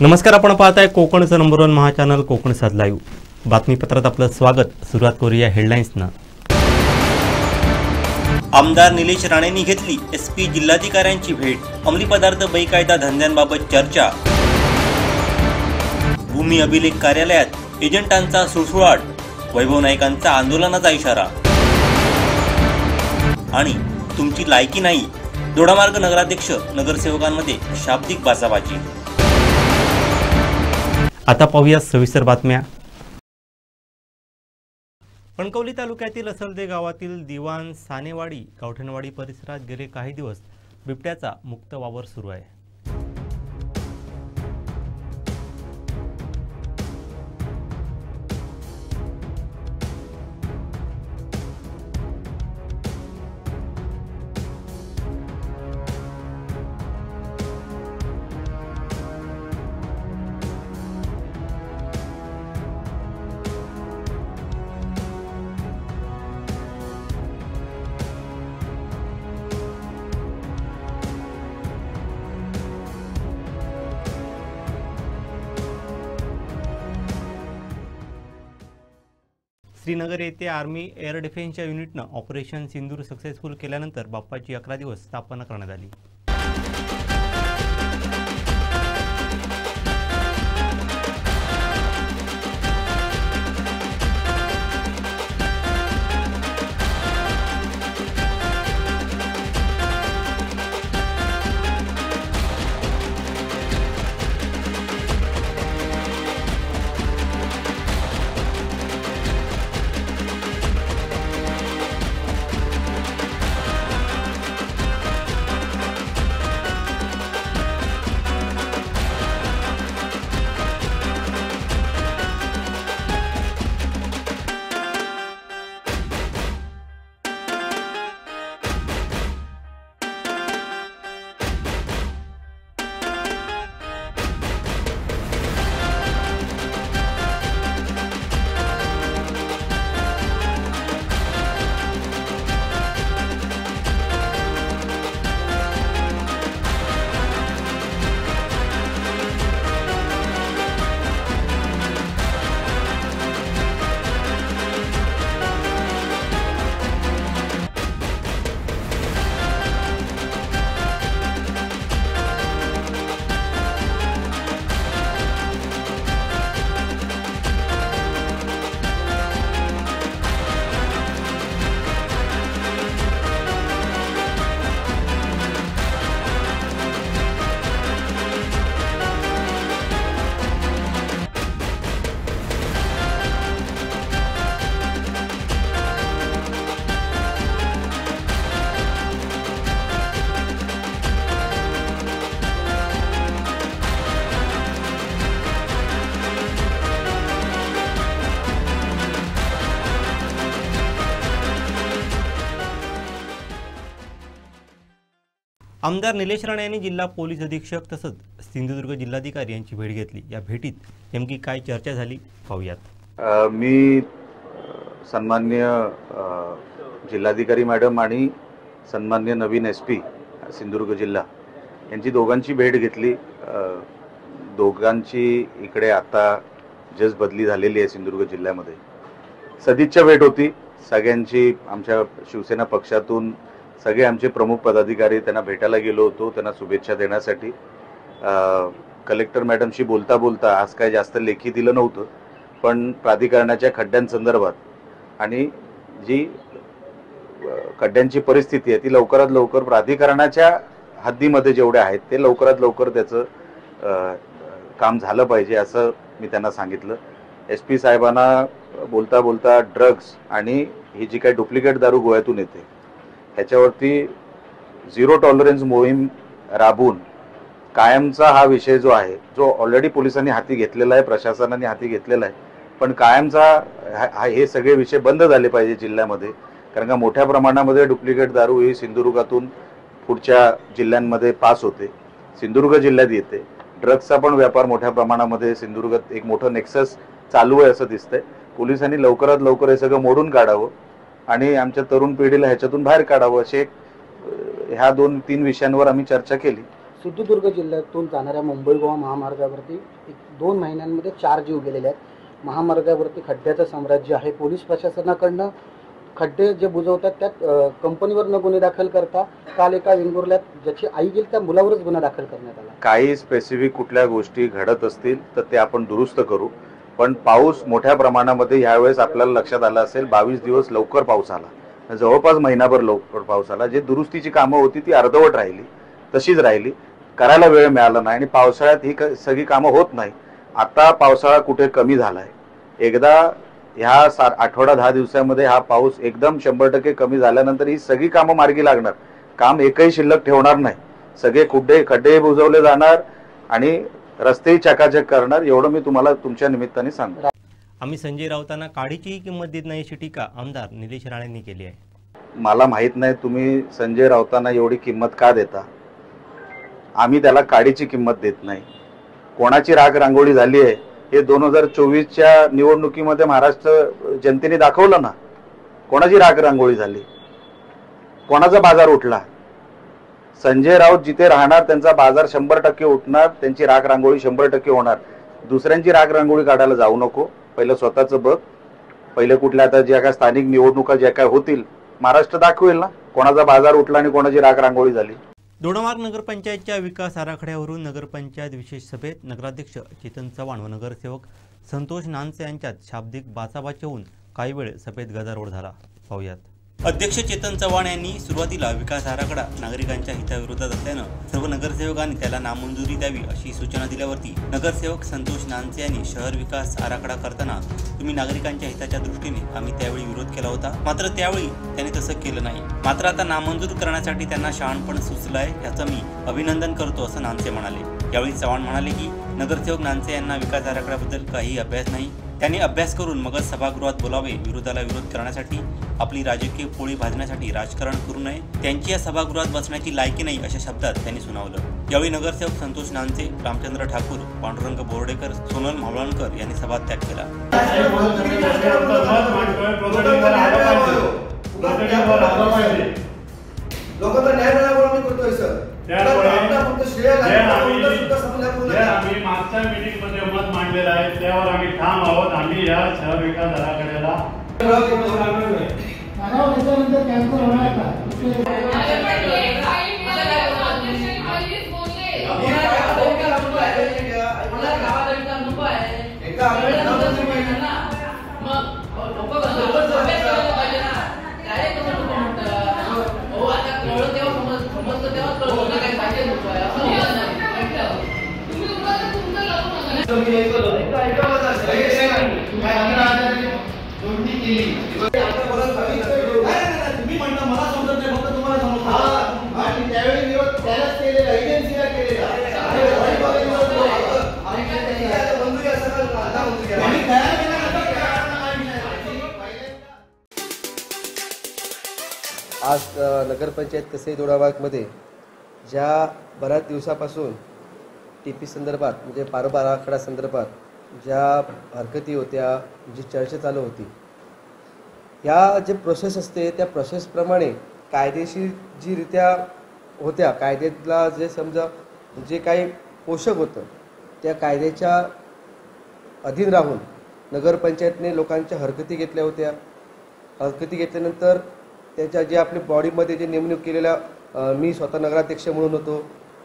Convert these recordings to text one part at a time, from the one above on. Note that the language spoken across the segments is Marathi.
नमस्कार, आपण पाहताय कोकणचं नंबर 1 महा चॅनल कोकण साध लाईव्ह बातमीपत्रात आपलं स्वागत। सुरुवात करूया हेडलाईन्सना। आमदार निलेश राणेंनी घेतली एसपी जिल्हाधिकाऱ्यांची भेट। अंमली पदार्थ बेकायदा धंद्यांबाबत चर्चा। भूमी अभिलेख कार्यालयात एजंटांचा सुळसुळाट। वैभव नाईकांचा आंदोलनाचा इशारा। आणि तुमची लायकी नाही, दोडामार्ग नगराध्यक्ष नगरसेवकांमध्ये शाब्दिक बाचाबाची। आता पाहूया सविस्तर बातम्या। कणकवली तालुक्यातील असलदे गावातील दिवाण सानेवाडी गावठणवाडी परिसरात गेले काही दिवस बिबट्याचा मुक्त वावर सुरू आहे। श्रीनगर येथे आर्मी एअर डिफेन्सच्या युनिटनं ऑपरेशन सिंदूर सक्सेसफुल केल्यानंतर बाप्पाची 11 दिवस स्थापना करण्यात आली। आमदार निलेश राणे यांनी जिल्हा पोलीस अधीक्षक तसंच सिंधुदुर्ग जिल्हाधिकारी यांची भेट घेतली। या भेटीत नेमकी काय चर्चा झाली पाहूयात। मी सन्माननीय जिल्हाधिकारी मॅडम आणि सन्माननीय नवीन एसपी सिंधुदुर्ग जिल्हा यांची दोघांची भेट घेतली। दोघांची इकडे आता जस्ट बदली झालेली आहे सिंधुदुर्ग जिल्ह्यामध्ये। सदिच्छा भेट होती सगळ्यांची। आमच्या शिवसेना पक्षातून सगळे आमचे प्रमुख पदाधिकारी त्यांना भेटायला गेलो होतो, त्यांना शुभेच्छा देण्यासाठी। कलेक्टर मॅडमशी बोलता बोलता आज काय जास्त लेखी दिलं नव्हतं, पण प्राधिकरणाच्या खड्ड्यांसंदर्भात आणि जी खड्ड्यांची परिस्थिती आहे ती लवकरात लवकर प्राधिकरणाच्या हद्दीमध्ये जेवढे आहेत ते लवकरात लवकर त्याचं काम झालं पाहिजे असं मी त्यांना सांगितलं। एसपी साहेबांना बोलता बोलता ड्रग्स आणि ही जी काही डुप्लिकेट दारू गोव्यातून येते ह्याच्यावरती झिरो टॉलरन्स मोहीम राबवून कायमचा हा विषय जो आहे, जो ऑलरेडी पोलिसांनी हाती घेतलेला आहे, प्रशासनाने हाती घेतलेला आहे, पण कायमचा हे सगळे विषय बंद झाले पाहिजे जिल्ह्यामध्ये। कारण का मोठ्या प्रमाणामध्ये डुप्लिकेट दारू ही सिंधुदुर्गातून पुढच्या जिल्ह्यांमध्ये पास होते, सिंधुदुर्ग जिल्ह्यात येते। ड्रग्सचा पण व्यापार मोठ्या प्रमाणामध्ये सिंधुदुर्गात एक मोठं नेक्सस चालू आहे असं दिसतंय। पोलिसांनी लवकरात लवकर हे सगळं मोडून काढावं आणि आमच्या तरुण पिढीला ह्याच्यातून बाहेर काढावं असे ह्या 2-3 विषयांवर आम्ही चर्चा केली सिंधुदुर्ग जिल्ह्यातून जाणाऱ्या मुंबई गोवा महामार्गावरती 2 महिन्यांमध्ये 4 जीव गेलेले आहेत। महामार्गावरती खड्ड्याचं साम्राज्य आहे। पोलीस प्रशासनाकडनं खड्डे जे बुजवतात त्यात कंपनीवर न गुन्हे दाखल करता काल एका वेंगुर्ल्यात ज्याची आई गेली त्या मुलावरच गुन्हा दाखल करण्यात आला। काही स्पेसिफिक कुठल्या गोष्टी घडत असतील तर ते आपण दुरुस्त करू, पण पाऊस मोठ्या प्रमाणामध्ये यावेळेस आपल्याला लक्षात आलं असेल 22 दिवस लवकर पाऊस आला, जवळपास महिनाभर लवकर पाऊस आला। जे दुरुस्तीची कामं होती ती अर्धवट राहिली, तशीच राहिली, करायला वेळ मिळाला नाही आणि पावसाळ्यात ही सगळी कामं होत नाही। आता पावसाळा कुठे कमी झालाय, एकदा ह्या आठवडा 10 दिवसामध्ये हा पाऊस एकदम 100% कमी झाल्यानंतर ही सगळी कामं मार्गी लागणार, काम एकही शिल्लक ठेवणार नाही, सगळे खड्डे बुजवले जाणार आणि रस्तेही चकाचक करणार, एवढं मी तुम्हाला तुमच्या निमित्ताने सांगतो। आम्ही संजय राऊतांना काडीचीही किंमत देत नाही अशी टीका आमदार निलेश राणेंनी केली आहे। मला माहित नाही तुम्ही संजय राऊतांना एवढी किंमत का देता, आम्ही त्याला काडीची किंमत देत नाही। कोणाची राग रांगोळी झाली आहे हे 2024च्या निवडणुकीमध्ये महाराष्ट्र जनतेने दाखवलं ना। कोणाची राग रांगोळी झाली, कोणाचा बाजार उठला, संजय राऊत जिथे राहणार त्यांचा बाजार 100% उठणार, त्यांची राग रांगोळी 100% होणार। दुसऱ्यांची राग रांगोळी काढायला जाऊ नको, पहिलं स्वतःचं बघ। पहिले कुठल्या आता ज्या काय स्थानिक निवडणुका ज्या काय होतील महाराष्ट्र दाखवेल ना कोणाचा बाजार उठला आणि कोणाची राग रांगोळी झाली। दोडामार्ग नगरपंचायतच्या विकास आराखड्यावरून नगरपंचायत विशेष सभेत नगराध्यक्ष चेतन चव्हाण व नगरसेवक संतोष नानसे यांच्यात शाब्दिक बाचाबाची होऊन काही वेळ सभेत गदारोळ झाला। पाहूयात। अध्यक्ष चेतन चव्हाण यांनी सुरुवातीला विकास आराखडा नागरिकांच्या हिताविरोधात असल्यानं सर्व नगरसेवकांनी त्याला नामंजुरी द्यावी अशी सूचना दिल्यावरती नगरसेवक संतोष नानसे यांनी शहर विकास आराखडा करताना तुम्ही नागरिकांच्या हिताच्या दृष्टीने आम्ही त्यावेळी विरोध केला होता, मात्र त्यावेळी त्यांनी तसं केलं नाही। मात्र आता नामंजूर करण्यासाठी त्यांना शहाणपण सुचलंय, याचं मी अभिनंदन करतो असं नानसे म्हणाले। यावेळी चव्हाण म्हणाले की नगरसेवक नानसे यांना विकास आराखड्याबद्दल काही अभ्यास नाही, त्यांनी अभ्यास करून मगच सभागृहात बोलावे, विरोधाला विरोध करण्यासाठी आपली राजकीय पोळी भाजण्यासाठी राजकारण करू नये, त्यांची या सभागृहात बसण्याची लायकी नाही अशा शब्दात त्यांनी सुनावलं। यावेळी नगरसेवक संतोष नानसे, रामचंद्र ठाकूर, पांडुरंग बोर्डेकर, सोनल मावळणकर यांनी सभात्याग केला। आम्ही मागच्या मीटिंग मध्ये मत मांडलेलं आहे त्यावर आम्ही ठाम आहोत। आम्ही या शहर विकास आराखड्याला आज नगरपंचायत कसई दोडामार्गमध्ये ज्या बऱ्याच दिवसापासून टीपी संदर्भात म्हणजे पारोबा आराखडा संदर्भात ज्या हरकती होत्या, जी चर्चा चालू होती, या जे प्रोसेस असते त्या प्रोसेसप्रमाणे कायदेशीर जी रित्या होत्या, कायद्यातला जे समजा जे काही पोषक होतं त्या कायद्याच्या अधीन राहून नगरपंचायतने लोकांच्या हरकती घेतल्या होत्या। हरकती घेतल्यानंतर त्याच्या जे आपल्या बॉडीमध्ये जे नेमणूक केलेल्या मी स्वतः नगराध्यक्ष म्हणून होतो,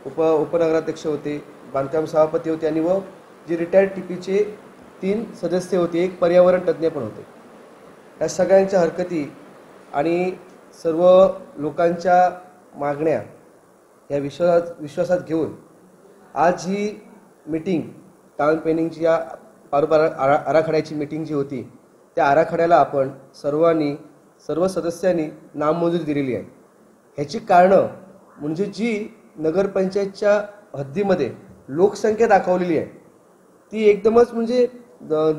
उपनगराध्यक्ष होते, बांधकाम सभापती होते आणि व जे रिटायर्ड टीपीचे 3 सदस्य होते, एक पर्यावरण तज्ज्ञ पण होते। या सगळ्यांच्या हरकती आणि सर्व लोकांच्या मागण्या या विश्वासात घेऊन आज ही मीटिंग टाउन प्लॅनिंगची या पारोबा आराखड्याची मीटिंग जी होती त्या आराखड्याला आपण सर्व सदस्यांनी नामंजुरी दिलेली आहे। ह्याची कारणं म्हणजे जी नगरपंचायतच्या हद्दीमध्ये लोकसंख्या दाखवलेली आहे ती एकदमच म्हणजे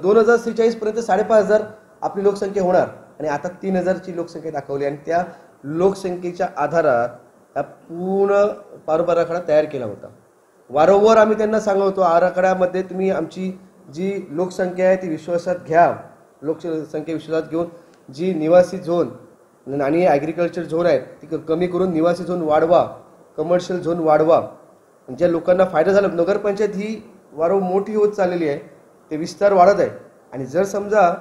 2046 पर्यंत 5,500 आपली लोकसंख्या होणार आणि आता 3,000ची लोकसंख्या दाखवली आणि त्या लोकसंख्येच्या आधारात हा पूर्ण पारोबा आराखडा तयार केला होता। वारंवार आम्ही त्यांना सांगत होतो आराखड्यामध्ये तुम्ही आमची जी लोकसंख्या आहे ती विश्वासात घ्या, लोकसंख्या विश्वासात घेऊन जी निवासी झोन आणि ॲग्रिकल्चर झोन आहे ती कमी करून निवासी झोन वाढवा, कमर्शियल झोन वाढवा ज्या लोकांना फायदा झाला. नगरपंचायत ही वारंवार मोठी होत चाललेली आहे, ते विस्तार वाढत आहे. आणि जर समजा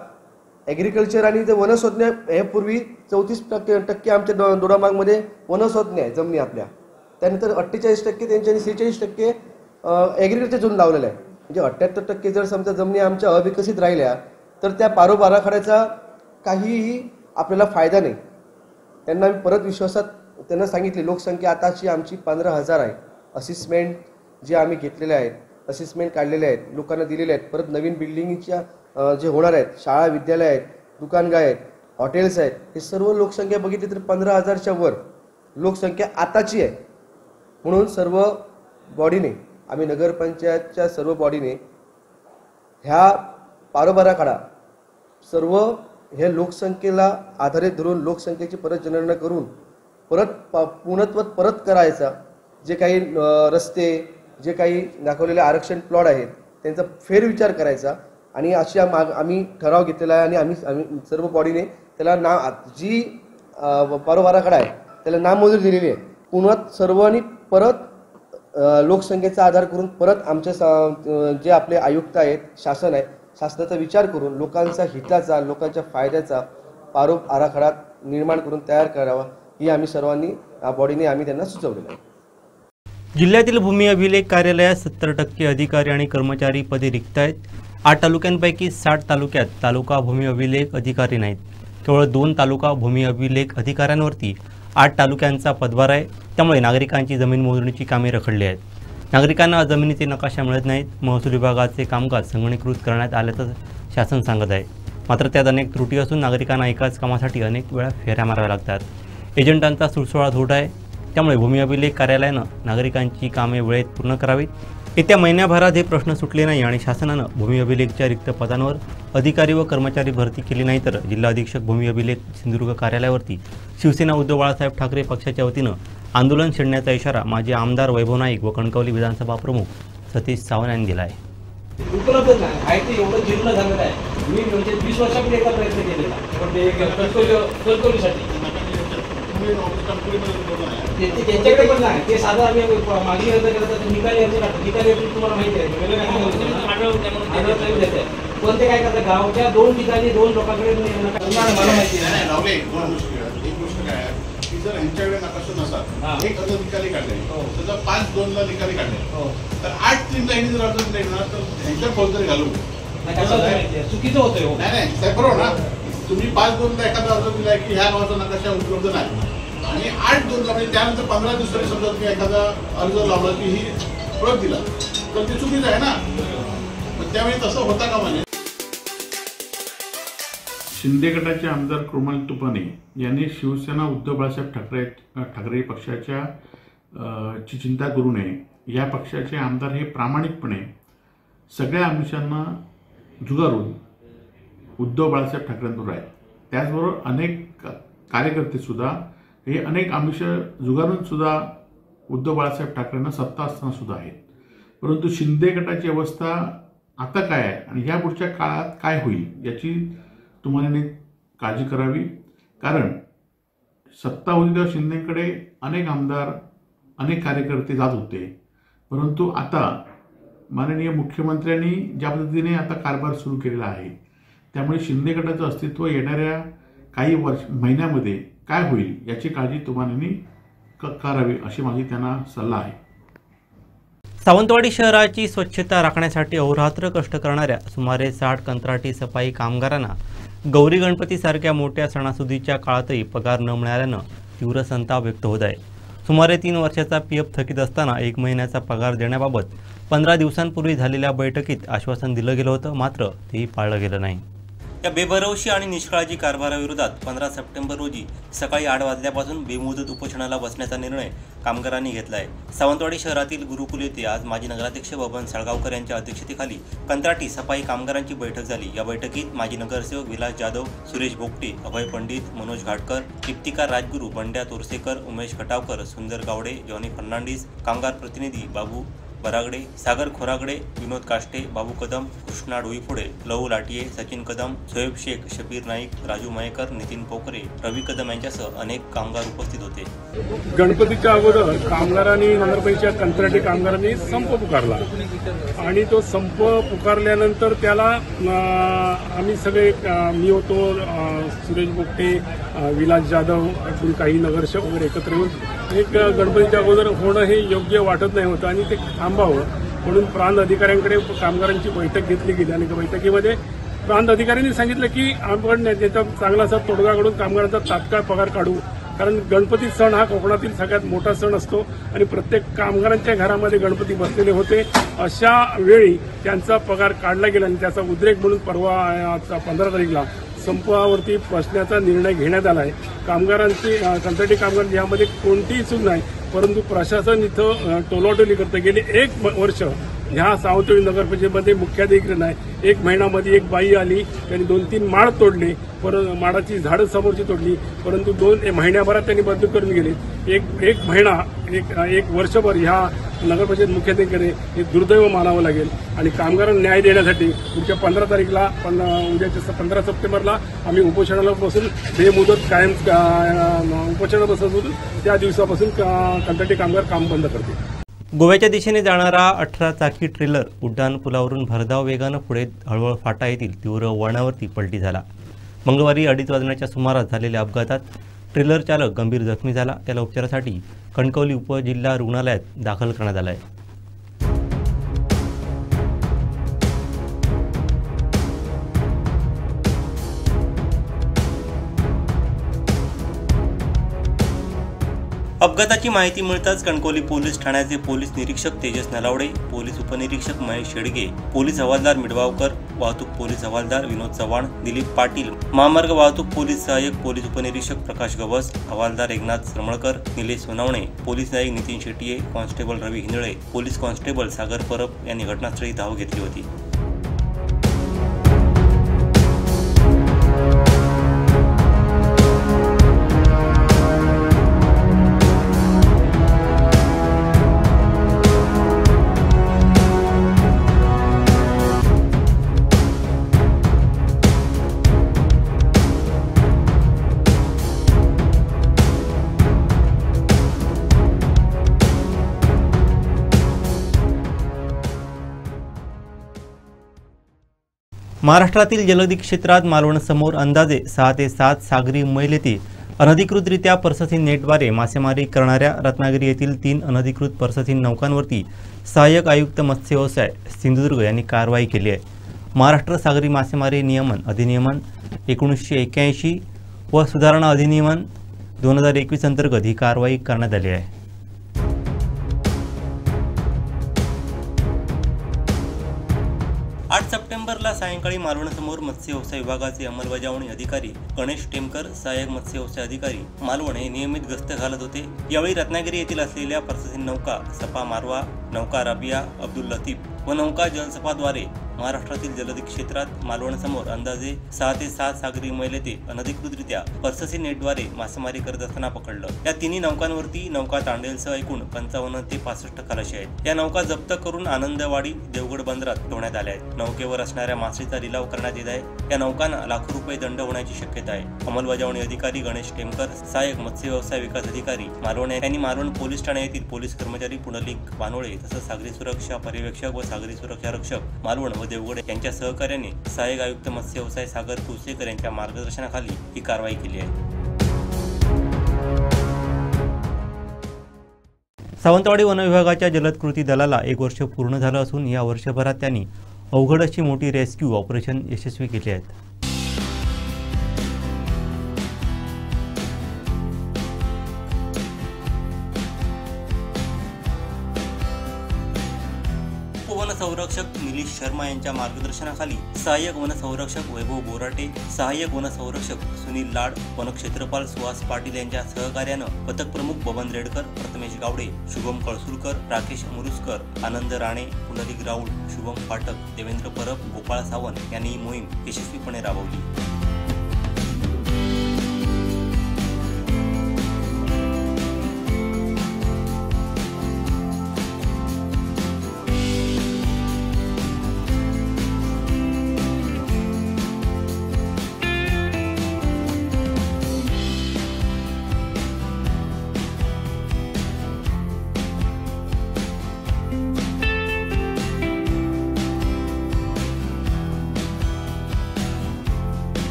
ॲग्रिकल्चर आणि ते वनस्वज्ञ हे पूर्वी 34% आमच्या दोडामार्गमध्ये वनस्वज्ञ आहे जमिनी आपल्या, त्यानंतर 48% त्यांच्या आणि 46% ॲग्रिकल्चर झोन लावलेलं आहे. म्हणजे 78% जर समजा जमिनी आमच्या अविकसित राहिल्या तर त्या पारोब आराखड्याचा काहीही आपल्याला फायदा नाही. त्यांना मी परत विश्वासात त्यांना सांगितले, लोकसंख्या आताची आमची 15,000 आहे. असिस्मेंट जे आम्ही घेतलेले आहेत, असिस्मेंट काढलेले आहेत, लोकांना दिलेले आहेत. परत नवीन बिल्डिंगच्या जे होणार आहेत, शाळा विद्यालय आहेत, दुकानगाय आहेत, हॉटेल्स आहेत, हे सर्व लोकसंख्या बघितली तर 15,000च्या वर लोकसंख्या आताची आहे. म्हणून सर्व बॉडीने, आम्ही नगरपंचायतच्या सर्व बॉडीने ह्या पारोब आराखडा सर्व हे लोकसंख्येला आधारित धरून लोकसंख्येची परत जनगणना करून परत पूर्णत्वात परत करायचा. जे काही रस्ते, जे काही दाखवलेले आरक्षण प्लॉट आहेत त्यांचा फेरविचार करायचा. आणि अशी आम्ही ठराव घेतलेला आहे आणि आम्ही सर्व बॉडीने त्याला जी पारोब आराखडा आहे त्याला नामंजूर दिलेली आहे. पुन्हा सर्वांनी परत लोकसंख्येचा आधार करून परत आमच्या जे आपले आयुक्त आहेत, शासन आहे, शासनाचा विचार करून लोकांचा हिताचा, लोकांच्या फायद्याचा पारोब आराखडा निर्माण करून तयार करावा, ही आम्ही सर्वांनी बॉडीने आम्ही त्यांना सुचवलेलं आहे. जिल्ह्यातील भूमी अभिलेख कार्यालयात 70% अधिकारी आणि कर्मचारी पदे रिक्त आहेत. 8 तालुक्यांपैकी 60 तालुक्यात तालुका भूमी अभिलेख अधिकारी नाहीत. केवळ 2 तालुका भूमी अभिलेख अधिकाऱ्यांवरती 8 तालुक्यांचा पदभार आहे. त्यामुळे नागरिकांची जमीन मोजणीची कामे रखडली आहेत. नागरिकांना जमिनीचे नकाशा मिळत नाहीत. महसूल विभागाचे कामकाज संगणकीकृत करण्यात आल्याचं शासन सांगत आहे. मात्र त्यात अनेक त्रुटी असून नागरिकांना एकाच कामासाठी अनेक वेळा फेऱ्या माराव्या लागतात. एजंटांचा सुळसुळाट होत आहे. त्यामुळे भूमी अभिलेख कार्यालयानं नागरिकांची कामे वेळेत पूर्ण करावीत. येत्या महिन्याभरात हे प्रश्न सुटले नाही आणि शासनानं भूमी अभिलेखच्या रिक्त पदांवर अधिकारी व कर्मचारी भरती केली नाही तर जिल्हा अधीक्षक भूमी अभिलेख सिंधुदुर्ग कार्यालयावरती शिवसेना उद्धव बाळासाहेब ठाकरे पक्षाच्या वतीनं आंदोलन छेडण्याचा इशारा माजी आमदार वैभव नाईक व कणकवली विधानसभा प्रमुख सतीश सावंत यांनी दिला आहे. उपलब्ध नाही आहे ते एवढं जीर्ण झालेलं आहे. मी म्हणजे 20 वर्षापूर्वी एकदा प्रयत्न केलेला पण ते कणकवलीसाठी त्यांच्याकडे पण नाही. ते साधं आम्ही मागणी अर्ज केला तर निकाली अर्ज टाकतो. निकाली अर्ज तुम्हाला माहिती आहे पण ते काय करतात, गावच्या 2 ठिकाणी 2 लोकांकडे मला माहिती आहे. एक गोष्ट काय आहे की जर यांच्याकडे नकाशा नसाल, एक अर्ज निकाली काढले, समजा 5-2ला निकाली काढले तर 8-3 ला जर अर्ज दिले ना तर ह्यांच्या फौजदारी घालू चुकीचं होतं. नाही साहेब, बरोबर ना. तुम्ही 5-2ला एखादा अर्ज दिलाय की ह्या गावाचा नकाशा उपलब्ध नाही आणि 8-2ला म्हणजे त्यानंतर 15 दिवसांनी समजा तुम्ही एखादा अर्ज लावला की ही प्रत दिला तर ते चुकीचं आहे ना. मग त्यावेळी तसं होता का म्हणजे. शिंदे गटाचे आमदार कृणाल तुपणे यांनी शिवसेना उद्धव बाळासाहेब ठाकरे पक्षाच्या ची चिंता करू नये. या पक्षाचे आमदार हे प्रामाणिकपणे सगळ्या आमिषांना झुगारून उद्धव बाळासाहेब ठाकरेंवर आहेत. त्याचबरोबर अनेक कार्यकर्ते सुद्धा हे अनेक आमिष झुगारून सुद्धा उद्धव बाळासाहेब ठाकरेंना सत्ता असताना सुद्धा आहेत. परंतु शिंदे गटाची अवस्था आता काय आहे आणि या पुढच्या काळात काय होईल याची तुम्हाला काळजी करावी. कारण सत्ता होती तेव्हा शिंदेकडे अनेक आमदार, अनेक कार्यकर्ते जात होते. परंतु आता माननीय मुख्यमंत्र्यांनी ज्या पद्धतीने आता कारभार सुरू केलेला आहे त्यामुळे शिंदे गटाचं अस्तित्व येणाऱ्या काही महिन्यामध्ये काय होईल याची काळजी तुम्हाला करावी अशी माझी त्यांना सल्ला आहे. सावंतवाडी शहराची स्वच्छता राखण्यासाठी अहोरात्र कष्ट करणाऱ्या सुमारे 60 कंत्राटी सफाई कामगारांना गौरी गणपतीसारख्या मोठ्या सणासुदीच्या काळातही पगार न मिळाल्यानं तीव्र संताप व्यक्त होत आहे. सुमारे 3 वर्षाचा पीएफ थकीत असताना 1 महिन्याचा पगार देण्याबाबत 15 दिवसांपूर्वी झालेल्या बैठकीत आश्वासन दिलं गेलं होतं, मात्र तेही पाळलं गेलं नाही. या बेभरवशी आणि निष्काळजी कारभाराविरोधात 15 सप्टेंबर रोजी सकाळी 8 वाजल्यापासून बेमुदत उपोषणाला बसण्याचा निर्णय कामगारांनी घेतला आहे. सावंतवाडी शहरातील गुरुकुल येथे आज माजी नगराध्यक्ष बबन साळगावकर यांच्या अध्यक्षतेखाली कंत्राटी सफाई कामगारांची बैठक झाली. या बैठकीत माजी नगरसेवक विलास जाधव, सुरेश भोगटे, अभय पंडित, मनोज घाटकर, इफ्तिकार राजगुरू, बंड्या तोरसेकर, उमेश खटावकर, सुंदर गावडे, जॉनी फर्नांडिस, कामगार प्रतिनिधी बाबू बरागडे, सागर खोरागडे, विनोद काष्टे, बाबू कदम, कृष्णा डोईफोडे, लहू लाटिये, सचिन कदम, शोएब शेख, शबीर नाईक, राजू मयेकर, नितीन पोकरे, रवी कदम यांच्यासह अनेक कामगार उपस्थित होते. गणपतीच्या अगोदर कामगारांनी नगरपंचायत कंत्राटी कामगारांनी संप पुकारला आणि तो संप पुकारल्यानंतर त्याला आम्ही सगळे मी होतो, सुरेश बोगटे, विलास जाधव, अजून काही नगरसेवक वगैरे एकत्र येऊन एक गणपतीच्या अगोदर होणं हे योग्य वाटत नाही होतं आणि ते थांबावं म्हणून प्रांत अधिकाऱ्यांकडे कामगारांची बैठक घेतली गेली आणि त्या बैठकीमध्ये प्रांत अधिकाऱ्यांनी सांगितलं की आपण त्याचा चांगलासा तोडगा काढून कामगारांचा तात्काळ पगार काढू, कारण गणपती सण हा कोकणातील सगळ्यात मोठा सण असतो आणि प्रत्येक कामगारांच्या घरामध्ये गणपती बसलेले होते. अशा वेळी त्यांचा पगार काढला गेला आणि त्याचा उद्रेक म्हणून परवा 15 तारीखला संपावरती बसण्याचा निर्णय घेण्यात आला आहे. कामगारांची कंत्राटी कामगार यामध्ये कोणतीही चूक नाही, परंतु प्रशासन इथं टोलाटोली करतं. गेले 1 वर्ष ह्या सावंतवाडी नगरपंचायतीमध्ये मुख्याधिकारी नाही. 1 महिन्यामध्ये एक बाई आली, त्यांनी 2-3 माड तोडले, माडाची झाडं समोरची तोडली, परंतु 2 महिन्याभरात त्यांनी बंद करून गेले. एक महिना एक वर्षभर ह्या नगरपंचायत मुख्याधिकारी हे दुर्दैव मानावं लागेल आणि कामगारांना न्याय देण्यासाठी पुढच्या 15 तारीखला उद्याच्या 15 सप्टेंबरला आम्ही उपोषणाला बसून बेमुदत कायम उपोषणाला बसून त्या दिवसापासून कंत्राटी कामगार काम बंद करतील. गोव्याच्या दिशेने जाणारा 18 चाकी ट्रेलर उड्डाण पुलावरून भरधाव वेगानं पुढे हळवळ फाटा येथील तीव्र वळणावरती पलटी झाला. मंगळवारी 2:30 वाजण्याच्या सुमारास झालेल्या अपघातात ट्रेलर चालक गंभीर जखमी झाला. त्याला उपचारासाठी कणकवली उपजिल्हा रुग्णालयात दाखल करण्यात आलं आहे. अपघाताची माहिती मिळताच कणकवली पोलीस ठाण्याचे पोलीस निरीक्षक तेजस नलावडे, पोलीस उपनिरीक्षक महेश शेडगे, पोलीस हवालदार मिडवावकर, वाहतूक पोलीस हवालदार विनोद चव्हाण, दिलीप पाटील, महामार्ग वाहतूक पोलीस सहाय्यक पोलीस उपनिरीक्षक प्रकाश गवस, हवालदार एकनाथ श्रमळकर, निलेश सोनावणे, पोलीस नाईक नितीन शेट्ये, कॉन्स्टेबल रवी हिंदळे, पोलीस कॉन्स्टेबल सागर परब यांनी घटनास्थळी धाव घेतली होती. महाराष्ट्रातील जलदी क्षेत्रात मालवणसमोर अंदाजे 6 ते 7 सागरी मैल येथे अनधिकृतरित्या परससीन नेटद्वारे मासेमारी करणाऱ्या रत्नागिरी येथील 3 अनधिकृत परससीन नौकांवरती सहाय्यक आयुक्त मत्स्य व्यवसाय सिंधुदुर्ग यांनी कारवाई केली आहे. महाराष्ट्र सागरी मासेमारी नियमन अधिनियमन 1981 व सुधारणा अधिनियमन 2021 अंतर्गत ही कारवाई करण्यात आली आहे. 8 सप्टेंबरला सायंकाळी मालवणसमोर मत्स्य व्यवसाय विभागाचे अंमलबजावणी अधिकारी गणेश टेमकर, सहाय्यक मत्स्य व्यवसाय अधिकारी मालवण हे नियमित गस्त घालत होते. यावेळी रत्नागिरी येथील असलेल्या परससीन नौका सपा मारवा, नौका राबिया, अब्दुल लतीफ व नौका जलसपाद्वारे महाराष्ट्रातील जलदी क्षेत्रात मालवणसमोर अंदाजे 6 ते 7 सागरी मैल येथे अनधिकृतरित्या परससीन नेटद्वारे मासेमारी करत असताना पकडलं. या तिन्ही नौकांवरती नौका तांडेलसह एकूण 55 ते 65 खलाशी आहेत. या नौका जप्त करून आनंदवाडी देवगड बंदरात ठेवण्यात आल्या आहेत. नौकेवर असणाऱ्या मासळीचा लिलाव करण्यात येत आहे. या नौकांना लाखो रुपये दंड होण्याची शक्यता आहे. अंमलबजावणी अधिकारी गणेश टेमकर, सहाय्यक मत्स्य व्यवसाय विकास अधिकारी मालवण यांनी मालवण पोलीस ठाणे येथील पोलीस कर्मचारी पुंडलिक बानोळे तसंच सागरी सुरक्षा पर्यवेक्षक व सागरी सुरक्षा रक्षक मालवण व देवगड यांच्या सहकार्याने सहाय्यक आयुक्त मत्स्य व्यवसाय सागर कुसेकर यांच्या मार्गदर्शनाखाली ही कारवाई केली आहे. सावंतवाडी वन विभागाच्या जलद कृती दलाला 1 वर्ष पूर्ण झालं असून या वर्षभरात त्यांनी अवघड अशी मोठी रेस्क्यू ऑपरेशन यशस्वी केली आहेत. वनसंरक्षक निलेश शर्मा यांच्या मार्गदर्शनाखाली सहाय्यक वनसंरक्षक वैभव बोराटे, सहाय्यक वनसंरक्षक सुनील लाड, वनक्षेत्रपाल सुहास पाटील यांच्या सहकार्यानं पथक प्रमुख बबन रेडकर, प्रथमेश गावडे, शुभम कळसुरकर, राकेश मुरुसकर, आनंद राणे, पुंडलिक राऊळ, शुभम पाठक, देवेंद्र परब, गोपाळ सावंत यांनी ही मोहीम यशस्वीपणे राबवली.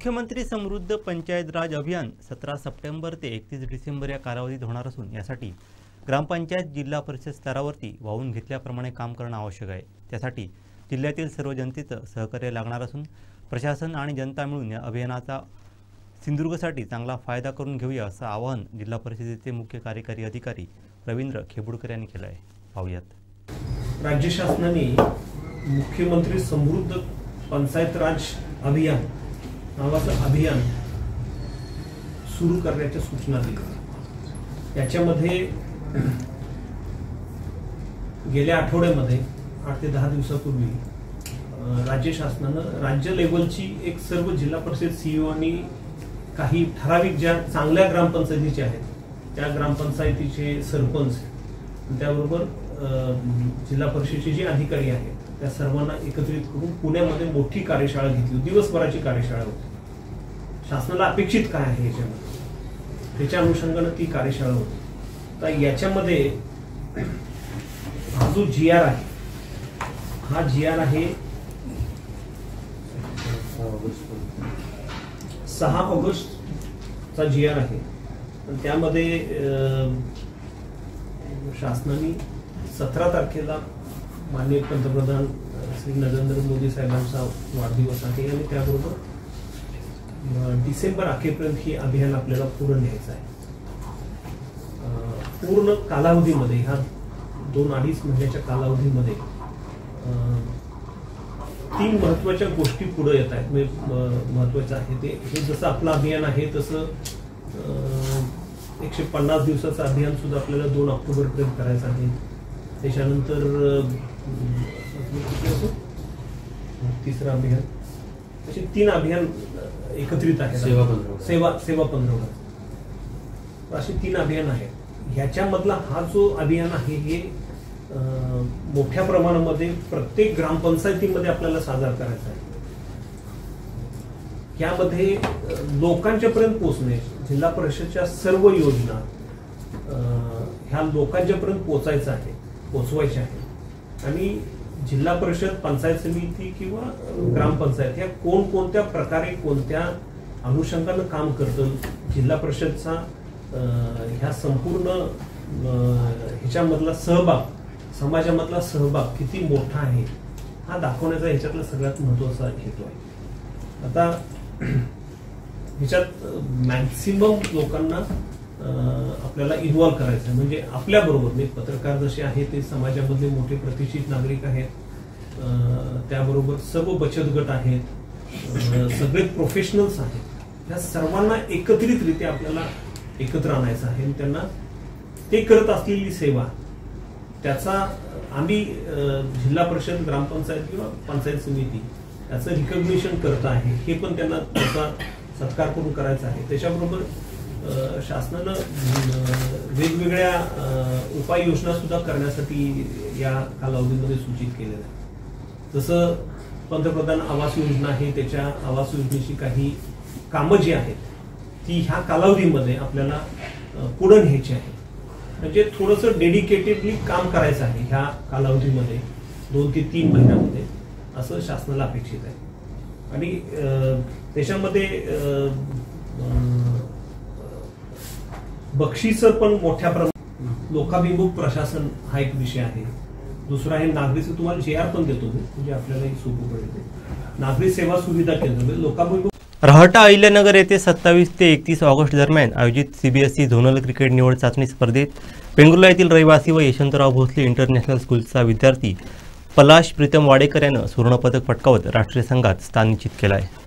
मुख्यमंत्री समृद्ध पंचायत राज अभियान 17 सप्टेंबर ते 31 डिसेंबर या कालावधीत होणार असून यासाठी ग्रामपंचायत जिल्हा परिषद स्तरावरती वाहून घेतल्याप्रमाणे काम करणं आवश्यक आहे। त्यासाठी जिल्ह्यातील सर्व जनतेचं सहकार्य लागणार असून प्रशासन आणि जनता मिळून या अभियानाचा सिंधुदुर्गसाठी चांगला फायदा करून घेऊया असं आवाहन जिल्हा परिषदेचे मुख्य कार्यकारी अधिकारी रवींद्र खेबुडकर यांनी केलं आहे। पाहूयात। राज्य शासनाने मुख्यमंत्री समृद्ध पंचायत राज अभियान नावाचं अभियान सुरू करण्याच्या सूचना दिल्या। याच्यामध्ये गेल्या आठवड्यामध्ये 8 ते 10 दिवसापूर्वी राज्य शासनानं राज्य लेवलची एक सर्व जिल्हा परिषद सीईओ आणि काही ठराविक ज्या चांगल्या ग्रामपंचायतीचे आहेत त्या ग्रामपंचायतीचे सरपंच त्याबरोबर जिल्हा परिषदेचे जे अधिकारी आहेत त्या सर्वांना एकत्रित करून पुण्यामध्ये मोठी कार्यशाळा घेतली। दिवसभराची कार्यशाळा होती। शासनाला अपेक्षित काय आहे याच्यामध्ये त्याच्या अनुषंगाने ती कार्यशाळा होती। तर याच्यामध्ये हा जो GR आहे हा GR आहे 6 ऑगस्टचा GR आहे। त्यामध्ये शासनाने 17 तारखेला माननीय पंतप्रधान श्री नरेंद्र मोदी साहेबांचा वाढदिवस आहे आणि त्याबरोबर डिसेंबर अखेरपर्यंत हे अभियान आपल्याला पूर्ण न्यायचं आहे। पूर्ण कालावधीमध्ये ह्या 2-2.5 महिन्याच्या कालावधीमध्ये 3 महत्वाच्या गोष्टी पुढे येत आहेत। महत्वाचं आहे ते हे जसं आपलं अभियान आहे तसं 150 दिवसाचं अभियान सुद्धा आपल्याला 2 ऑक्टोबर पर्यंत करायचं आहे। त्याच्यानंतर तिसरं अभियान असे 3 अभियान एकत्रित आहेत। सेवा 15 असे 3 अभियान आहेत। ह्याच्यामधला हा जो अभियान आहे हे मोठ्या प्रमाणामध्ये प्रत्येक ग्रामपंचायतीमध्ये आपल्याला सादर करायचा आहे। यामध्ये लोकांच्या पर्यंत पोहोचणे जिल्हा परिषदच्या सर्व योजना ह्या लोकांच्या पर्यंत पोहोचवायच्या आहेत आणि जिल्हा परिषद पंचायत समिती किंवा ग्रामपंचायत या कोणत्या प्रकारे कोणत्या अनुषंगाने काम करतं जिल्हा परिषदचा ह्या संपूर्ण ह्याच्यामधला सहभाग समाजामधला सहभाग किती मोठा आहे हा दाखवण्याचा ह्याच्यातला सगळ्यात महत्त्वाचा हेतू आहे। आता ह्याच्यात मॅक्सिमम लोकांना आपल्याला इन्व्हॉल्व करायचं आहे। म्हणजे आपल्याबरोबर पत्रकार जसे आहेत ते समाजामधले मोठे प्रतिष्ठित नागरिक आहेत, त्याबरोबर सर्व बचत गट आहेत, सगळे प्रोफेशनल्स आहेत। या सर्वांना एकत्रितरित्या आपल्याला एकत्र आणायचं आहे। त्यांना ते करत असलेली सेवा त्याचा आम्ही जिल्हा परिषद ग्रामपंचायत किंवा पंचायत समिती याचं रिकॉग्निशन करत आहे हे पण त्यांना त्याचा सत्कार करून करायचा आहे। त्याच्याबरोबर शासनानं वेगवेगळ्या उपाययोजना सुद्धा करण्यासाठी या कालावधीमध्ये सूचित केलेलं आहे। जसं पंतप्रधान आवास योजना आहे त्याच्या आवास योजनेची काही कामं जी आहेत ती ह्या कालावधीमध्ये आपल्याला पुढे न्यायची आहे। म्हणजे थोडंसं डेडिकेटेडली काम करायचं आहे ह्या कालावधीमध्ये 2 ते 3 महिन्यामध्ये असं शासनाला अपेक्षित आहे। आणि त्याच्यामध्ये बक्षीसं पण मोठ्या प्रमाणात लोकाभिमुख प्रशासन हा एक विषय आहे। दुसरा आहे नागरी तुम्हाला GR पण देतो म्हणजे आपल्याला सोपं पडेल। नागरी सेवा सुविधा केंद्र लोकाभिमुख राहटा अहिल्यानगर येथे 27 ते 31 ऑगस्ट दरम्यान आयोजित CBSE झोनल क्रिकेट निवड चाचणी स्पर्धेत वेंगुर्ला येथील रहिवासी व यशवंतराव भोसले इंटरनॅशनल स्कूलचा विद्यार्थी पलाश प्रीतम वाडेकर यानं सुवर्णपदक पटकावत राष्ट्रीय संघात स्थान निश्चित केलं आहे।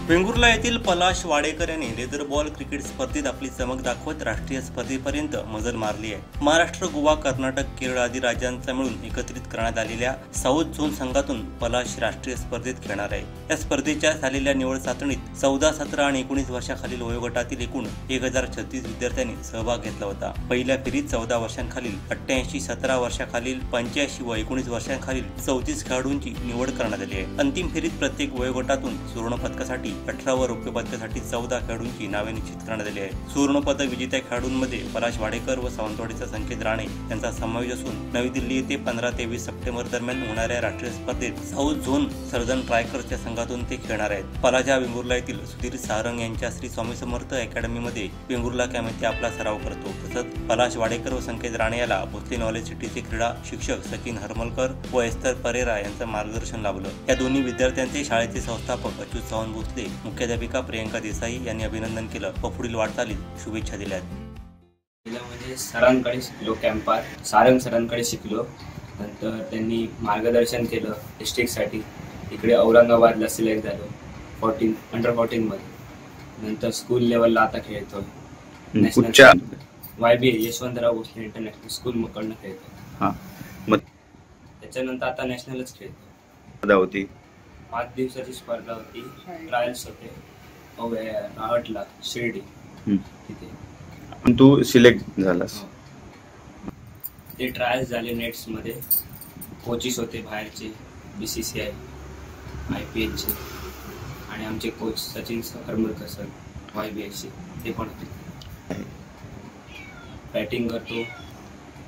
वेंगुर्ला येथील पलाश वाडेकर यांनी लेदर बॉल क्रिकेट स्पर्धेत आपली चमक दाखवत राष्ट्रीय स्पर्धेपर्यंत मजल मारली आहे। महाराष्ट्र, गोवा, कर्नाटक, केरळ आदी राज्यांचा मिळून एकत्रित करण्यात आलेल्या साऊथ झोन संघातून पलाश राष्ट्रीय स्पर्धेत खेळणार आहे। या स्पर्धेच्या झालेल्या निवड चाचणीत 14, 17 आणि 19 वर्षाखालील वयोगटातील एकूण 1036 विद्यार्थ्यांनी सहभाग घेतला होता। पहिल्या फेरीत 14 वर्षांखालील 88, 17 वर्षाखालील 85 व 19 वर्षांखालील 34 खेळाडूंची निवड करण्यात आली आहे। अंतिम फेरीत प्रत्येक वयोगटातून सुवर्ण पदकासाठी 18 व रौप्य पदकासाठी 14 खेळाडूंची नावे निश्चित करण्यात आली आहेत. सुवर्ण पदक विजेत्या खेळाडूंमध्ये पलाश वाडेकर व सावंतवाडीचा संकेत राणे यांचा समावेश असून नवी दिल्ली येथे 15 ते 20 सप्टेंबर दरम्यान होणाऱ्या राष्ट्रीय स्पर्धेत साऊथ झोन सर्जन ट्रायकर्सच्या संघातून ते खेळणार आहेत. पलाश हा वेंगुर्ला येथील सुधीर सारंग यांच्या श्री स्वामी समर्थ अकॅडमीमध्ये वेंगुर्ला कॅम्प येथे आपला सराव करतो. तसंच पलाश वाडेकर व संकेत राणे याला भोसले नॉलेज सिटीचे क्रीडा शिक्षक सचिन हरमलकर व एस्तर परेरा यांचं मार्गदर्शन लाभलं. या दोन्ही विद्यार्थ्यांचे शाळेचे संस्थापक अच्युत सावंत भोसले, मुख्याध्यापिका प्रियंका देसाई यांनी अभिनंदन केलं व पुढील वाटचालीत शुभेच्छा दिल्या. म्हणजे सरांकडे शिकलो, कॅम्पात सारंग सरांकडे शिकलो. नंतर त्यांनी मार्गदर्शन केलं डिस्ट्रिक्टसाठी. इकडे औरंगाबादला सिलेक्ट झालो अंडर 14 मध्ये. नंतर स्कूल लेवलला आता खेळतोय. National YBA Yashwantrao Bhosale international school कडनं खेळतोय. त्याच्यानंतर आता नॅशनलच खेळतो. होती 5 दिवसाची स्पर्धा होती. ट्रायल्स होते रावटला शिर्डी तिथे. तू सिलेक्ट झालास? ते ट्रायल्स झाले नेट्स मध्ये. कोचेस होते बाहेरचे, BCCI IPL चे, आणि आमचे coach Sachin Haramalkar sir YBA चे ते पण होते. बॅटिंग करतो,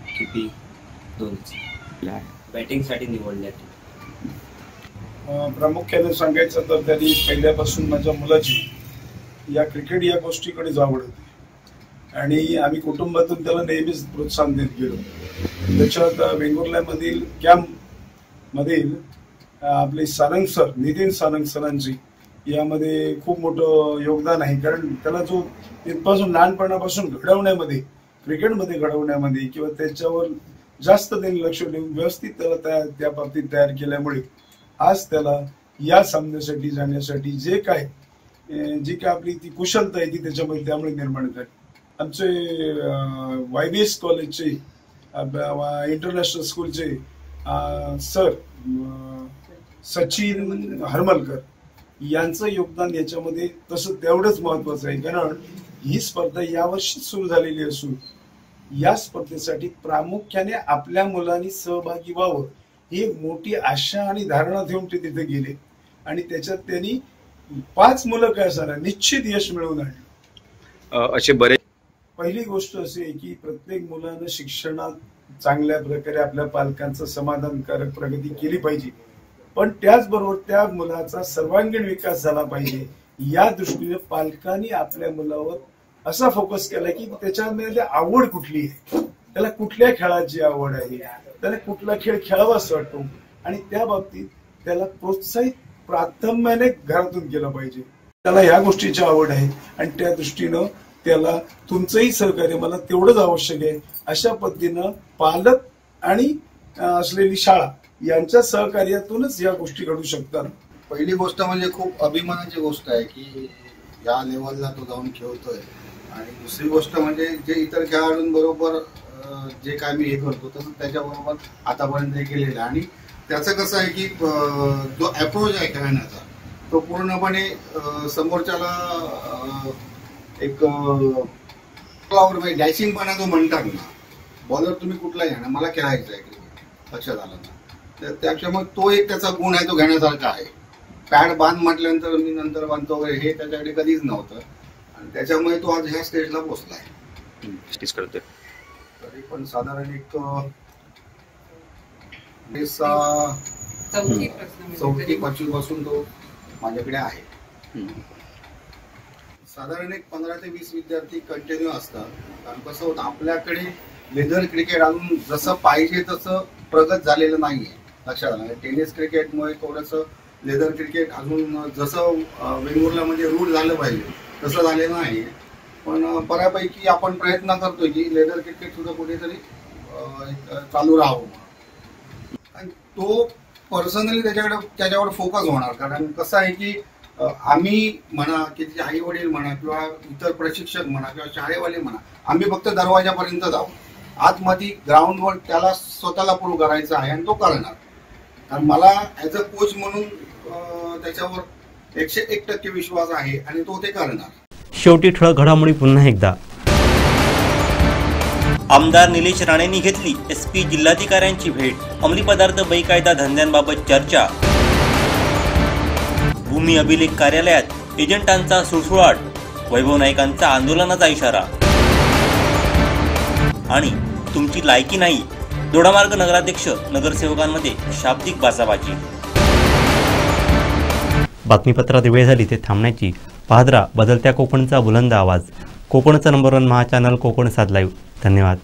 किपिंग दोन्ही. बॅटिंगसाठी निवडले. प्रामुख्याने सांगायचं तर त्यांनी पहिल्यापासून माझ्या मुलाची या क्रिकेट या गोष्टीकडे आवड होती आणि आम्ही कुटुंबातून त्याला नेहमीच प्रोत्साहन देत गेलो. त्याच्यात वेंगुर्ल्यामधील कॅम्पमधील आपले सारंग सर, नितीन सारंग सरांची यामध्ये खूप मोठं योगदान आहे. कारण त्याला जो इथपासून लहानपणापासून घडवण्यामध्ये, क्रिकेटमध्ये घडवण्यामध्ये किंवा त्याच्यावर जास्त त्यांनी लक्ष देऊन व्यवस्थित त्याला त्या बाबतीत तयार केल्यामुळे आज त्याला या सामन्यासाठी जाण्यासाठी जी काय आपली ती कुशलता आहे ती त्याच्यामध्ये त्यामुळे निर्माण झाली. आमचे YBS कॉलेजचे इंटरनॅशनल स्कूलचे सर सचिन हरमलकर यांचं योगदान याच्यामध्ये तसं तेवढंच महत्वाचं आहे. कारण ही स्पर्धा यावर्षी सुरू झालेली असून या स्पर्धेसाठी प्रामुख्याने आपल्या मुलांनी सहभागी व्हावं ही मोठी आशा आणि धारणा ठेवून ते तिथे गेले आणि त्याच्यात त्यांनी 5 मुलं काय असणार निश्चित यश मिळवून आणले. असे बरेच. पहिली गोष्ट अशी आहे की प्रत्येक मुलानं शिक्षणात चांगल्या प्रकारे आपल्या पालकांचं समाधानकारक प्रगती केली पाहिजे, पण त्याचबरोबर त्या मुलाचा सर्वांगीण विकास झाला पाहिजे. या दृष्टीने पालकांनी आपल्या मुलावर असा फोकस केला की त्याच्यामध्ये आवड कुठली आहे, त्याला कुठल्या खेळाची आवड आहे, त्याला कुठला खेळ खेळावा असं वाटतो आणि त्या बाबतीत त्याला प्रोत्साहित प्राथम्याने घरातून केलं पाहिजे. त्याला या गोष्टीची आवड आहे आणि त्या दृष्टीनं त्याला तुमचंही सहकार्य मला तेवढंच आवश्यक आहे. अशा पद्धतीनं पालक आणि असलेली शाळा यांच्या सहकार्यातूनच या गोष्टी घडू शकतात. पहिली गोष्ट म्हणजे खूप अभिमानाची गोष्ट आहे की या लेवलला तो जाऊन खेळतोय आणि दुसरी गोष्ट म्हणजे जे इतर खेळाडूंबरोबर जे काय मी हे करतो तसं त्याच्याबरोबर आतापर्यंत हे केलेलं आहे. आणि त्याचं कसं आहे की जो अप्रोच आहे खेळण्याचा तो पूर्णपणे समोरच्याला एक डॅशिंगपणा जो म्हणतात ना, बॉलर तुम्ही कुठलाही घ्या ना, मला खेळायचं आहे क्रिकेट लक्षात आलं ना, तर त्याच्यामुळे तो एक त्याचा गुण आहे, तो घेण्यासारखा आहे. पॅड बांध म्हटल्यानंतर मी नंतर बांधतो वगैरे हे त्याच्याकडे कधीच नव्हतं आणि त्याच्यामुळे तो आज ह्या स्टेजला पोहोचलाय. तरी पण साधारण एक 4th-5वी पासून तो माझ्याकडे आहे. साधारण एक 15 ते 20 विद्यार्थी कंटिन्यू असतात. कारण कसं होतं आपल्याकडे लेदर क्रिकेट अजून जसं पाहिजे तसं प्रगत झालेलं नाहीये, लक्षात आलं. टेनिस क्रिकेटमुळे थोडंसं लेदर क्रिकेट अजून जसं वेंगुर्ल्यामध्ये रूढ झालं पाहिजे तसं झालेलं नाही. पण बऱ्यापैकी आपण प्रयत्न करतोय की लेदर क्रिकेट सुद्धा कुठेतरी चालू राहावं आणि तो पर्सनली त्याच्यावर फोकस होणार. कारण कसं आहे की आम्ही म्हणा की तिचे आई वडील म्हणा किंवा इतर प्रशिक्षक म्हणा किंवा शाळेवाले म्हणा, आम्ही फक्त दरवाजापर्यंत जाऊ. आतमध्ये ग्राउंडवर त्याला स्वतःला प्रूव्ह करायचं आहे आणि तो करणार. कारण मला ऍज अ कोच म्हणून त्याच्यावर 101% विश्वास आहे आणि तो ते करणार. शेवटी ठळक घडामोडी पुन्हा एकदा. आमदार निलेश राणेंनी घेतली SP जिल्हाधिकाऱ्यांची भेट. अंमली पदार्थ बेकायदा धंद्यांबाबत चर्चा. भूमी अभिलेख कार्यालयात एजंटांचा सुळसुळाट, वैभव नाईकांचा आंदोलनाचा इशारा आणि तुमची लायकी नाही, दोडामार्ग नगराध्यक्ष नगरसेवकांमध्ये शाब्दिक बाचाबाची. बातमीपत्रात वेळ झाली ते थांबण्याची. पाहत राहा बदलत्या कोकणचा बुलंद आवाज. कोकणचं नंबर 1 महा चॅनल कोकण 7 लाईव्ह. धन्यवाद.